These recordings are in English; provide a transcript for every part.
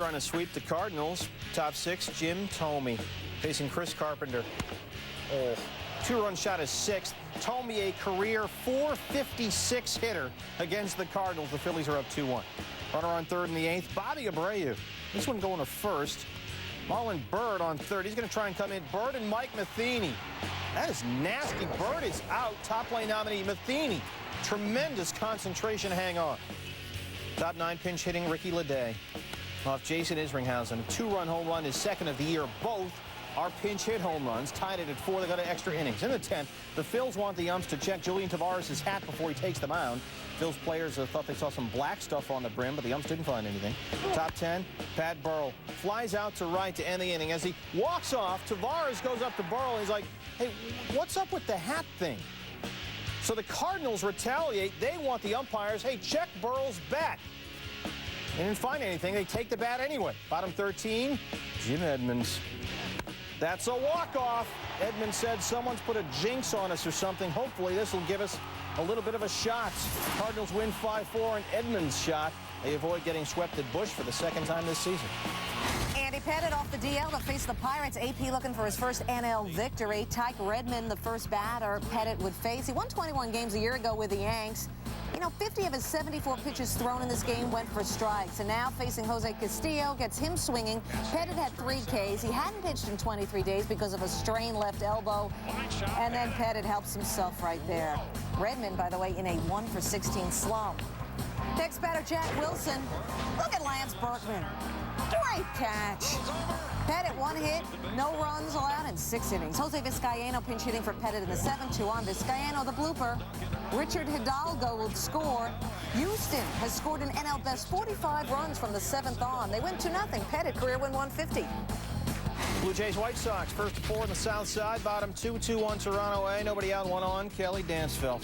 Trying to sweep the Cardinals. Top six, Jim Thome facing Chris Carpenter. Oh, two-run shot is sixth. Thome, a career .456 hitter against the Cardinals. The Phillies are up 2-1. Runner on third in the eighth, Bobby Abreu. This one going to first. Marlon Byrd on third. He's going to try and come in. Byrd and Mike Matheny. That is nasty. Byrd is out. Top lane nominee Matheny. Tremendous concentration. Hang on. Top nine pinch hitting Ricky Leday off Jason Isringhausen. A two-run home run, his second of the year. Both are pinch hit home runs. Tied it at 4. They got to extra innings. In the 10th, the Phils want the umps to check Julian Tavares' hat before he takes the mound. Phils players thought they saw some black stuff on the brim, but the umps didn't find anything. Top 10, Pat Burrell flies out to right to end the inning. As he walks off, Tavares goes up to Burrell and he's like, hey, what's up with the hat thing? So the Cardinals retaliate. They want the umpires, hey, check Burrell's bat. They didn't find anything. They take the bat anyway. Bottom 13, Jim Edmonds. That's a walk-off. Edmonds said someone's put a jinx on us or something. Hopefully this will give us a little bit of a shot. Cardinals win 5-4, and Edmonds' shot. They avoid getting swept at Busch for the second time this season. Andy Pettitte off the DL to face the Pirates. AP looking for his first NL victory. Tyke Redmond, the first batter Pettitte would face. He won 21 games a year ago with the Yanks. You know, 50 of his 74 pitches thrown in this game went for strikes. And now facing Jose Castillo gets him swinging. Pettitte had 3 Ks. He hadn't pitched in 23 days because of a strained left elbow. And then Pettitte helps himself right there. Redmond, by the way, in a 1-for-16 slump. Next batter, Jack Wilson. Look at Lance Berkman. Great catch. Pettitte 1 hit, no runs allowed in 6 innings. Jose Vizcaino pinch hitting for Pettitte in the 7th. 2 on. Vizcaino, the blooper. Richard Hidalgo will score. Houston has scored an NL best 45 runs from the 7th on. They win 2-0. Pettitte career win 150. Blue Jays White Sox, first to 4 on the south side. Bottom 2-2-1 Toronto A. Nobody out, 1 on. Kelly Dansville.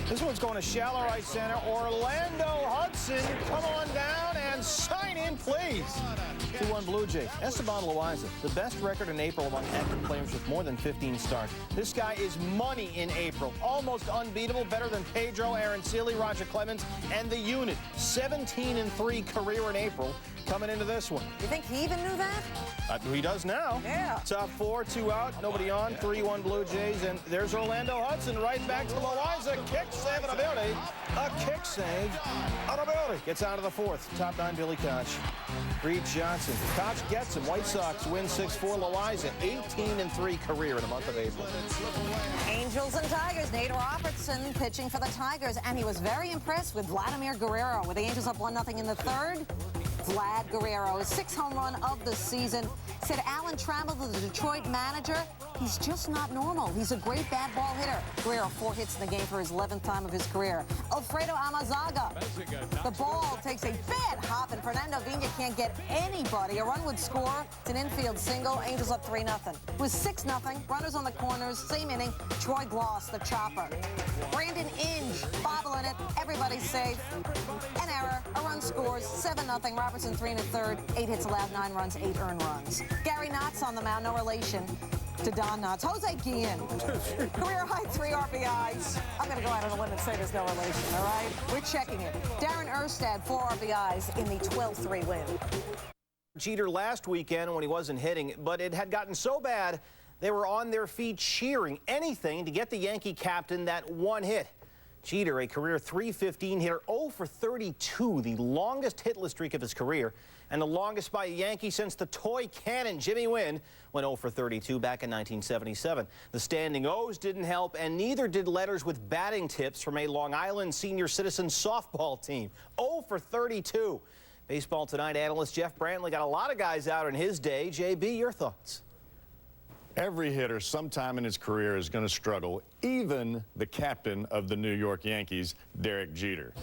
This one's going to shallow right center. Orlando Hudson, come on down and sign in, please. 2-1 Blue Jays. Esteban Loaiza, the best record in April among active players with more than 15 starts. This guy is money in April. Almost unbeatable, better than Pedro, Aaron Seeley, Roger Clemens, and the unit. 17-3 career in April coming into this one. You think he even knew that? He does now. Yeah. Top 4, 2 out, nobody on, 3-1 Blue Jays, and there's Orlando Hudson right back to Loaiza. Kick save and a beauty. A kick save and a beauty. Gets out of the 4th. Top 9, Billy Koch. Reed Johnson. Koch gets him. White Sox win 6-4. Loaiza, 18-3 career in the month of April. Angels and Tigers. Nate Robertson pitching for the Tigers, and he was very impressed with Vladimir Guerrero. With the Angels up 1-0 in the 3rd, Vlad Guerrero, his 6th home run of the season. Said Alan Trammell, the Detroit manager, he's just not normal. He's a great bad ball hitter. Guerrero 4 hits in the game for his 11th time of his career. Alfredo Amazaga. The ball takes a bad hop, and Fernando Vina can't get anybody. A run would score. It's an infield single. Angels up 3-0. It was 6-0. Runners on the corners. Same inning. Troy Gloss, the chopper. Brandon Inge bobbling it. Everybody's safe. An error. A run scores. 7-0. Robertson 3 1/3. 8 hits allowed, 9 runs, 8 earned runs. Gary Knotts on the mound. No relation to Don Knotts. Jose Guillen. Career high 3 RBIs. I'm going to go out on a limb and say there's no relation, all right? We're checking it. Darren Erstad, 4 RBIs in the 12-3 win. Jeter last weekend when he wasn't hitting, but it had gotten so bad they were on their feet cheering anything to get the Yankee captain that 1 hit. Jeter, a career .315 hitter, 0 for 32, the longest hitless streak of his career, and the longest by a Yankee since the toy cannon Jimmy Wynn went 0 for 32 back in 1977. The standing O's didn't help, and neither did letters with batting tips from a Long Island senior citizen softball team. 0 for 32. Baseball Tonight analyst Jeff Brantley got a lot of guys out in his day. JB, your thoughts? Every hitter sometime in his career is going to struggle, even the captain of the New York Yankees, Derek Jeter.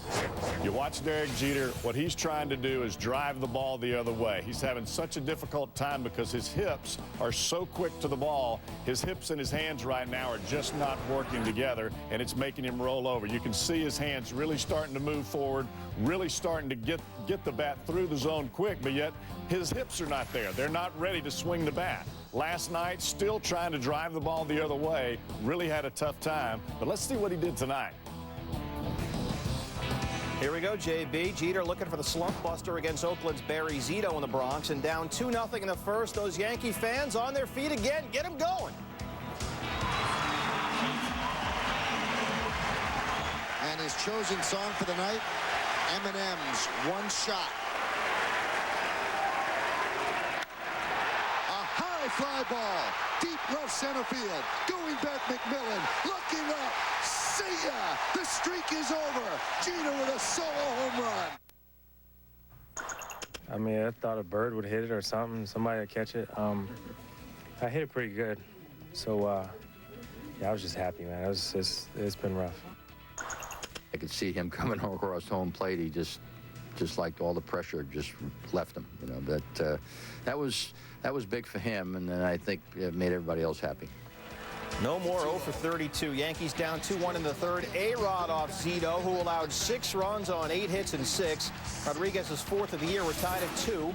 You watch Derek Jeter, what he's trying to do is drive the ball the other way. He's having such a difficult time because his hips are so quick to the ball. His hips and his hands right now are just not working together, and it's making him roll over. You can see his hands really starting to move forward, really starting to get the bat through the zone quick, but yet his hips are not there. They're not ready to swing the bat. Last night, still trying to drive the ball the other way, really had a tough time. But let's see what he did tonight. Here we go, JB. Jeter looking for the slump buster against Oakland's Barry Zito in the Bronx, and down 2-0 in the first. Those Yankee fans on their feet again. Get them going. And his chosen song for the night, Eminem's One Shot. A high fly ball, deep left center field. Going back, McMillan, looking up. See ya! The streak is over. Jeter with a solo home run. I mean, I thought a bird would hit it or something. Somebody would catch it. I hit it pretty good. So, yeah, I was just happy, man. It's been rough. I could see him coming across home plate. He just like all the pressure just left him. You know, but that was big for him, and then I think it made everybody else happy. No more 0 for 32. Yankees down 2-1 in the third. A-Rod off Zito, who allowed 6 runs on 8 hits and 6. Rodriguez's 4th of the year. We're tied at 2.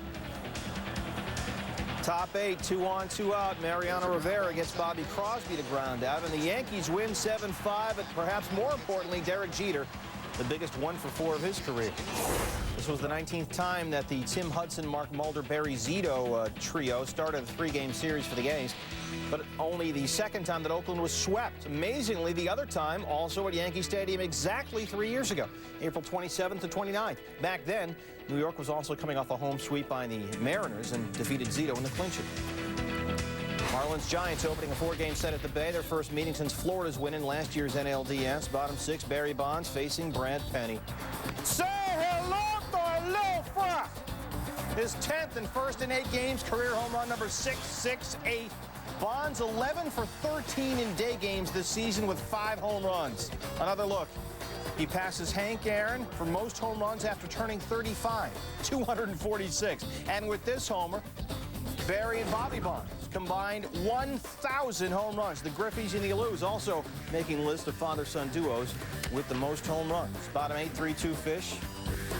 Top 8, 2 on, 2 out. Mariano Rivera gets Bobby Crosby to ground out, and the Yankees win 7-5. But perhaps more importantly, Derek Jeter, the biggest 1 for 4 of his career. This was the 19th time that the Tim Hudson, Mark Mulder, Barry Zito trio started a 3-game series for the A's, but only the 2nd time that Oakland was swept. Amazingly, the other time also at Yankee Stadium exactly 3 years ago, April 27th to 29th. Back then, New York was also coming off a home sweep by the Mariners and defeated Zito in the clincher. Marlins Giants opening a 4-game set at the Bay. Their first meeting since Florida's win in last year's NLDS. Bottom 6, Barry Bonds facing Brad Penny. Say hello to Lil Fra! His 10th and first in 8 games, career home run number 668. Bonds 11 for 13 in day games this season with 5 home runs. Another look. He passes Hank Aaron for most home runs after turning 35, 246. And with this homer, Barry and Bobby Bonds combined 1,000 home runs. The Griffeys and the Alous also making list of father-son duos with the most home runs. Bottom 8, 3-2 Fish.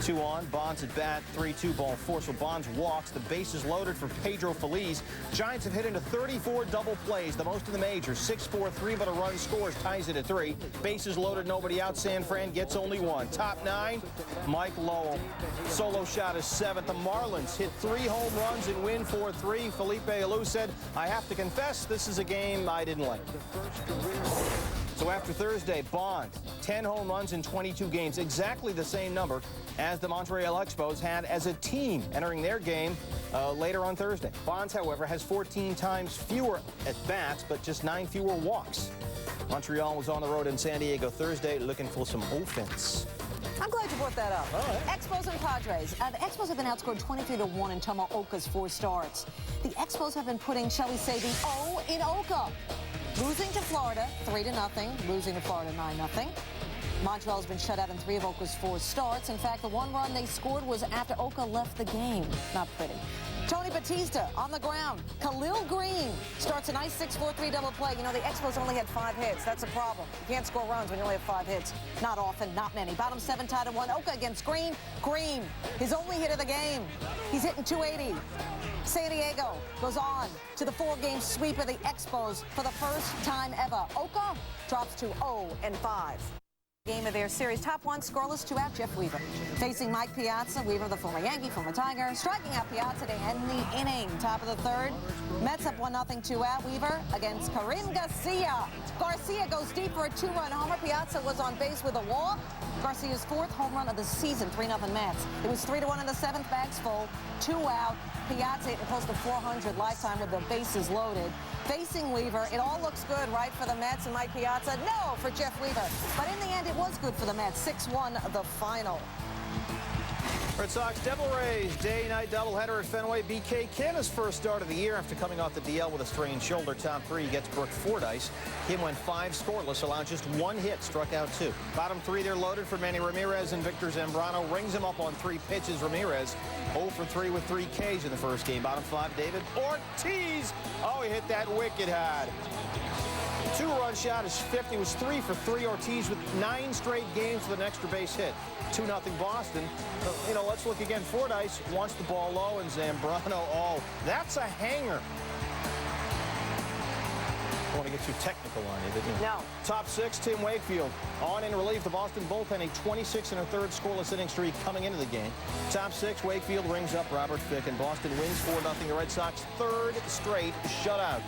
2 on, Bonds at bat, 3-2 ball 4. So Bonds walks. The bases loaded for Pedro Feliz. Giants have hit into 34 double plays, the most in the majors. 6-4-3, but a run scores, ties it at 3. Bases loaded, nobody out. San Fran gets only 1. Top 9, Mike Lowell. Solo shot is 7th. The Marlins hit 3 home runs and win 4-3. Felipe Alou said, I have to confess, this is a game I didn't like. So after Thursday, Bonds, 10 home runs in 22 games, exactly the same number as the Montreal Expos had as a team entering their game later on Thursday. Bonds, however, has 14 times fewer at-bats, but just 9 fewer walks. Montreal was on the road in San Diego Thursday looking for some offense. I'm glad you brought that up. Expos and Padres. The Expos have been outscored 23-1 in Tomo-Oka's 4 starts. The Expos have been putting, shall we say, the O in Oka. Losing to Florida, 3-0. Losing to Florida, 9-0. Montreal's been shut out in 3 of Oka's 4 starts. In fact, the 1 run they scored was after Oka left the game. Not pretty. Tony Batista on the ground. Khalil Green starts a nice 6-4-3 double play. You know, the Expos only had 5 hits. That's a problem. You can't score runs when you only have 5 hits. Not often, not many. Bottom 7 tied at 1. Oka against Green. Green, his only hit of the game. He's hitting 280. San Diego goes on to the 4-game sweep of the Expos for the first time ever. Oka drops to 0-5. Game of their series. Top 1, scoreless, 2 out, Jeff Weaver. Facing Mike Piazza. Weaver, the former Yankee, former Tiger. Striking out Piazza to end the inning. Top of the 3rd. Mets up 1-0, 2 out. Weaver against Karim Garcia. Garcia goes deep for a 2-run homer. Piazza was on base with a walk. Garcia's 4th home run of the season, 3-0 Mets. It was 3-1 in the 7th, bags full, 2 out. Piazza hitting close to 400 lifetime with the bases loaded. Facing Weaver, it all looks good, right, for the Mets and Mike Piazza? No, for Jeff Weaver. But in the end, it was good for the Mets. 6-1 the final. Red Sox Devil Rays day-night doubleheader at Fenway. BK Kim, his first start of the year after coming off the DL with a strained shoulder. Top 3 gets Brooke Fordyce. Kim went 5 scoreless, allowed just 1 hit, struck out 2. Bottom 3, they're loaded for Manny Ramirez, and Victor Zambrano rings him up on 3 pitches. Ramirez 0 for 3 with 3 Ks in the first game. Bottom 5, David Ortiz. Oh, he hit that wicked hard. 2-run shot is 50. Was 3 for 3. Ortiz with 9 straight games with an extra base hit. 2-0 Boston. You know, let's look again. Fordyce wants the ball low, and Zambrano, oh, that's a hanger. don't want to get too technical on you, did you? No. Top 6, Tim Wakefield. On in relief, the Boston bullpen, a 26 1/3 scoreless inning streak coming into the game. Top 6, Wakefield rings up Robert Fick, and Boston wins 4-0. The Red Sox third straight shutout.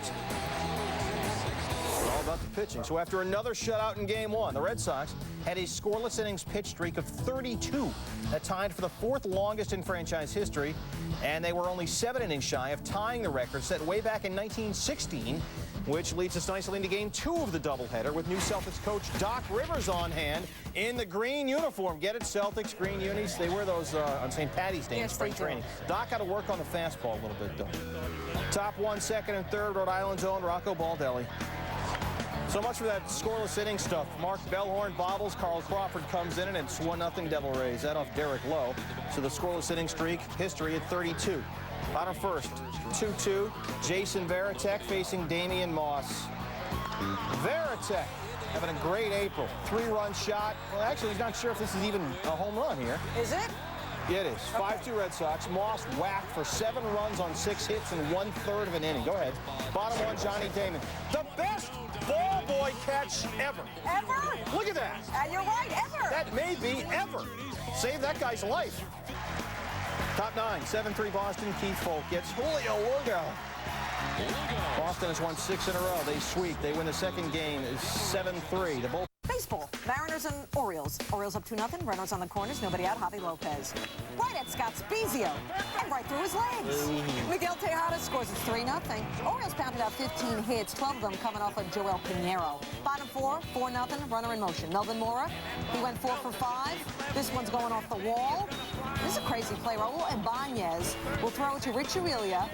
All about the pitching. So after another shutout in Game 1, the Red Sox had a scoreless innings pitch streak of 32. That tied for the 4th longest in franchise history, and they were only 7 innings shy of tying the record set way back in 1916, which leads us nicely into Game 2 of the doubleheader with new Celtics coach Doc Rivers on hand in the green uniform. Get it, Celtics, green unis. They wear those on St. Patty's Day in spring training. Doc got to work on the fastball a little bit, though. Top 1, 2nd, and 3rd, Rhode Island's own Rocco Baldelli. So much for that scoreless inning stuff. Mark Bellhorn bobbles. Carl Crawford comes in, and it's 1-0 Devil Rays. That off Derek Lowe. So the scoreless inning streak, history at 32. Bottom first, 2-2. Jason Varitek facing Damian Moss. Varitek having a great April. 3-run shot. Well, actually, he's not sure if this is even a home run here. Is it? Yeah, it is. 5-2 Red Sox. Moss whacked for 7 runs on 6 hits in 1/3 of an inning. Go ahead. Bottom 1, Johnny Damon. The best ball boy catch ever. Ever? Look at that. And you're right, ever. That may be ever. Save that guy's life. Top 9, 7-3 Boston. Keith Folk gets Julio Urgo. Boston has won 6 in a row. They sweep. They win the second game. It's 7-3. The bull. Baseball, Mariners and Orioles. Orioles up 2-0. Runners on the corners. Nobody out. Javi Lopez. Right at Scott Spezio. And right through his legs. Miguel Tejada scores. It's 3-0. Orioles pounded out 15 hits, 12 of them coming off of Joel Pinheiro. Bottom 4, 4-0. Runner in motion. Melvin Mora. He went 4 for 5. This one's going off the wall. This is a crazy play. Raul Ibanez will throw it to Rich Aurelia.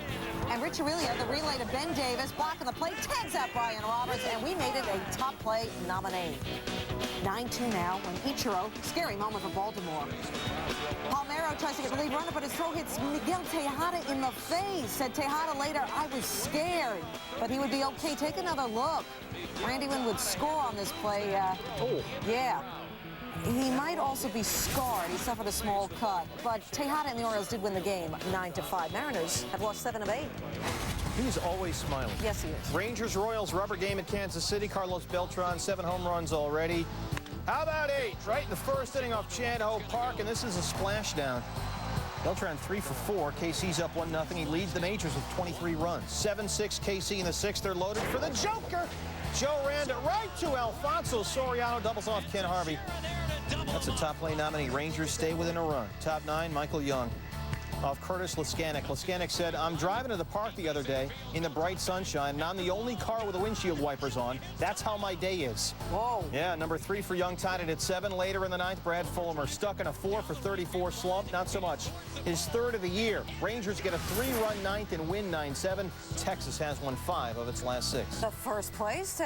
And Rich Aurelia, the relay to Ben Davis, blocking the play, tags out Brian Roberts, and we made it a top play nominee. 9-2 now when Ichiro, scary moment for Baltimore. Palmeiro tries to get the lead runner, but his throw hits Miguel Tejada in the face. Said Tejada later, I was scared, but he would be okay. Take another look. Randy Wynn would score on this play. Yeah. He might also be scarred. He suffered a small cut. But Tejada and the Orioles did win the game 9-5. Mariners have lost 7 of 8. He's always smiling. Yes, he is. Rangers-Royals rubber game at Kansas City. Carlos Beltran, 7 home runs already. How about 8? Right in the first inning off Chad Ho Park, and this is a splashdown. Beltran 3 for 4. KC's up 1-0. He leads the majors with 23 runs. 7-6 KC in the 6th. They're loaded for the Joker. Joe Randa right to Alfonso Soriano. Doubles off Ken Harvey. That's a top play nominee. Rangers stay within a run. Top 9, Michael Young. Off Curtis Laskanik. Laskanik said, I'm driving to the park the other day in the bright sunshine, and I'm the only car with the windshield wipers on. That's how my day is. Whoa. Yeah, number 3 for Young, tied it at 7. Later in the 9th, Brad Fulmer stuck in a 4 for 34 slump. Not so much. His 3rd of the year. Rangers get a 3-run 9th and win 9-7. Texas has won 5 of its last 6. The first place.